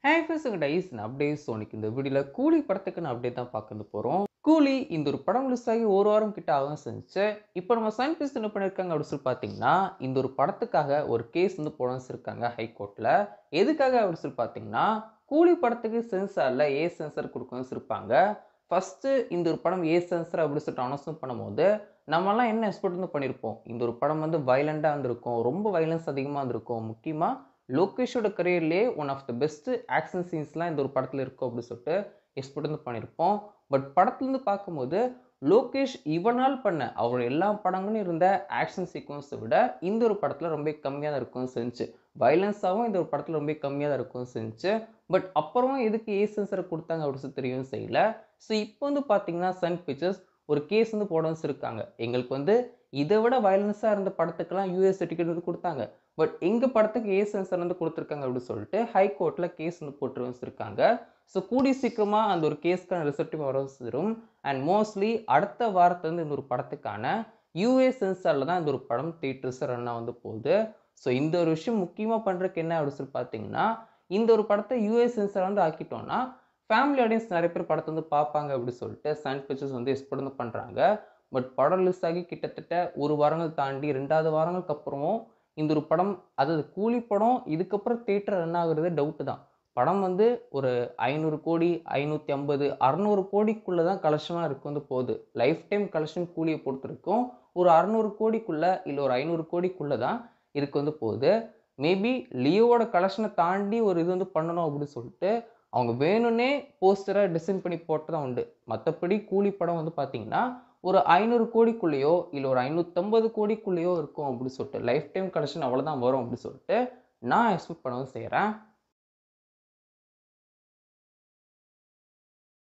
Hi first dies நான் அப்படியே சோனிக்கு இந்த வீடியோவில் கூலி படத்துக்கு நான் அப்படியே தான் பார்க்க போகிறோம். கூலி இந்த ஒரு படம் ரிலீஸ் ஆகி ஒரு வாரம் கிட்ட ஆகும் செஞ்சு. இப்போ நம்ம சன் பிக்சர்ஸ் என்ன பண்ணியிருக்காங்க அப்படின்னு சொல்லி பார்த்தீங்கன்னா, இந்த ஒரு படத்துக்காக ஒரு கேஸ் வந்து போட வச்சிருக்காங்க ஹைகோர்ட்டில். எதுக்காக அப்படின்னு சொல்லி பார்த்தீங்கன்னா, கூலி படத்துக்கு சென்சாரில் ஏ சென்சார் கொடுக்கணும்னு வச்சிருப்பாங்க. ஃபஸ்ட்டு இந்த ஒரு படம் ஏ சென்சார் அப்படின்னு சொல்லிட்டு அனௌன்ஸ்மெண்ட் பண்ணும்போது நம்மலாம் என்ன எக்ஸ்பெக்ட் வந்து பண்ணியிருப்போம், இந்த ஒரு படம் வந்து வயலண்டாக இருந்திருக்கும், ரொம்ப வயலன்ஸ் அதிகமாக இருந்திருக்கும். முக்கியமாக லோகேஷோட கரியர்லேயே one of the best action சீன்ஸ்லாம் இந்த ஒரு படத்தில் இருக்கும் அப்படின்னு சொல்லிட்டு எக்ஸ்பெக்ட் வந்து பண்ணியிருப்போம். பட் படத்துலேருந்து பார்க்கும்போது லோகேஷ் இவனால் பண்ண அவர் எல்லா படங்களும் இருந்த ஆக்ஷன் சீக்வன்ஸை விட இந்த ஒரு படத்தில் ரொம்ப கம்மியாக தான் இருக்கும்னு செஞ்சு. வயலன்ஸாகவும் இந்த ஒரு படத்தில் ரொம்ப கம்மியாக தான் இருக்கும்னு செஞ்சு. பட் அப்புறம் எதுக்கு ஏ சென்சர் கொடுத்தாங்க அப்படின்னு சொல்லி தெரியவும் செய்யல. ஸோ இப்போ வந்து பார்த்தீங்கன்னா சன் பிக்சர்ஸ் ஒரு கேஸ் வந்து போட வச்சிருக்காங்க. எங்களுக்கு வந்து இதை விட வயலன்ஸாக இருந்த படத்துக்கெல்லாம் யூஎஸ் சர்டிஃபிகேட் வந்து கொடுத்தாங்க. பட் எங்கள் படத்துக்கு ஏ சென்சார் வந்து கொடுத்துருக்காங்க அப்படின்னு சொல்லிட்டு ஹைகோர்ட்டில் கேஸ் வந்து போட்டு வச்சுருக்காங்க. ஸோ கூடி சீக்கிரமாக அந்த ஒரு கேஸ்க்கான ரிசல்ட்டும் வர வரும். அண்ட் மோஸ்ட்லி அடுத்த வாரத்துலேருந்து இந்த ஒரு படத்துக்கான யூஏ சென்சாரில் தான் இந்த ஒரு படம் தியேட்டர்ஸ் ரன்னாக வந்து போகுது. ஸோ இந்த ஒரு விஷயம் முக்கியமாக பண்ணுறதுக்கு என்ன அப்படின்னு சொல்லி பார்த்தீங்கன்னா, இந்த ஒரு படத்தை யூஏ சென்சார் வந்து ஆக்கிட்டோம்னா ஃபேமிலி ஆடியன்ஸ் நிறைய பேர் படத்தை வந்து பார்ப்பாங்க அப்படின்னு சொல்லிட்டு சன் பிக்சர்ஸ் வந்து எக்ஸ்பெக்ட் வந்து பண்ணுறாங்க. பட் படம் ரிலீஸ் ஆகி கிட்டத்தட்ட ஒரு வாரங்கள் தாண்டி 2வது வாரங்களுக்கு அப்புறமும் இந்த ஒரு படம், அதாவது கூலி படம் இதுக்கப்புறம் தியேட்டர் ரன் ஆகுறது டவுட்டு தான். படம் வந்து ஒரு 500 கோடி, 550, 600 கோடிக்குள்ளே தான் கலெக்ஷனாக இருக்கு வந்து போகுது. லைஃப் டைம் கலெக்ஷன் கூலியை பொறுத்திருக்கும் ஒரு 600 கோடிக்குள்ளே இல்லை ஒரு 500 கோடிக்குள்ளே தான் இருக்கு வந்து போகுது. மேபி லியோவோட கலெக்ஷனை தாண்டி ஒரு இது வந்து பண்ணணும் அப்படின்னு சொல்லிட்டு அவங்க வேணும்னே போஸ்டரை டிசைன் பண்ணி போட்டு தான் உண்டு. மற்றபடி கூலி படம் வந்து பார்த்தீங்கன்னா ஒரு 500 கோடிக்குள்ளேயோ இல்லை ஒரு 550 கோடிக்குள்ளேயோ இருக்கும் அப்படின்னு சொல்லிட்டு லைஃப் டைம் கலெக்ஷன் அவ்வளோதான் வரும் அப்படின்னு சொல்லிட்டு நான் எக்ஸ்பெக்ட் பண்ணவும் செய்கிறேன்.